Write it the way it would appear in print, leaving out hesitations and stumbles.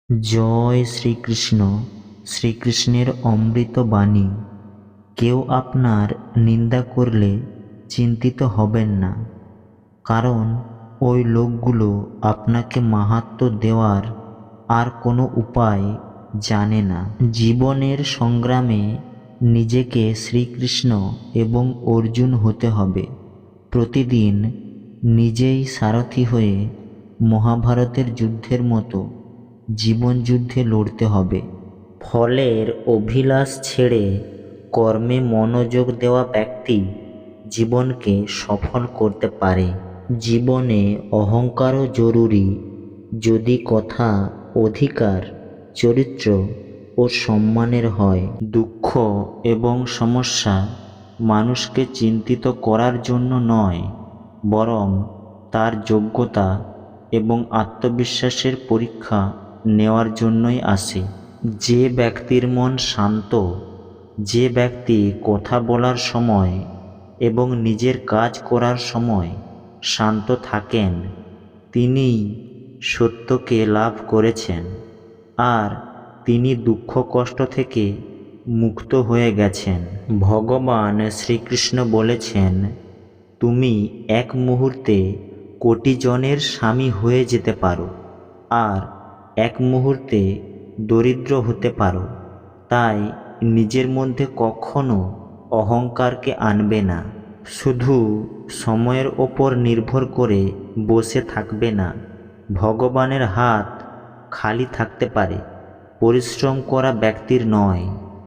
জয় শ্রীকৃষ্ণ। শ্রীকৃষ্ণের অমৃত বাণী। কেউ আপনার নিন্দা করলে চিন্তিত হবেন না, কারণ ওই লোকগুলো আপনাকে মাহাত্ম্য দেওয়ার আর কোনো উপায় জানে না। জীবনের সংগ্রামে নিজেকে শ্রীকৃষ্ণ এবং অর্জুন হতে হবে। প্রতিদিন নিজেই সারথি হয়ে মহাভারতের যুদ্ধের মতো জীবনযুদ্ধে লড়তে হবে। ফলের অভিলাষ ছেড়ে কর্মে মনোযোগ দেওয়া ব্যক্তি জীবনকে সফল করতে পারে। জীবনে অহংকারও জরুরি, যদি কথা, অধিকার, চরিত্র ও সম্মানের হয়। দুঃখ এবং সমস্যা মানুষকে চিন্তিত করার জন্য নয়, বরং তার যোগ্যতা এবং আত্মবিশ্বাসের পরীক্ষা নেওয়ার জন্যই আসে। যে ব্যক্তির মন শান্ত, যে ব্যক্তি কথা বলার সময় এবং নিজের কাজ করার সময় শান্ত থাকেন, তিনিই সত্যকে লাভ করেছেন, আর তিনি দুঃখ কষ্ট থেকে মুক্ত হয়ে গেছেন। ভগবান শ্রীকৃষ্ণ বলেছেন, তুমি এক মুহূর্তে কোটি জনের স্বামী হয়ে যেতে পারো, আর এক মুহূর্তে দরিদ্র হতে পারো। তাই নিজের মধ্যে কখনো অহংকারকে আনবে না। শুধু সময়ের ওপর নির্ভর করে বসে থাকবে না। ভগবানের হাত খালি থাকতে পারে, পরিশ্রম করা ব্যক্তির নয়।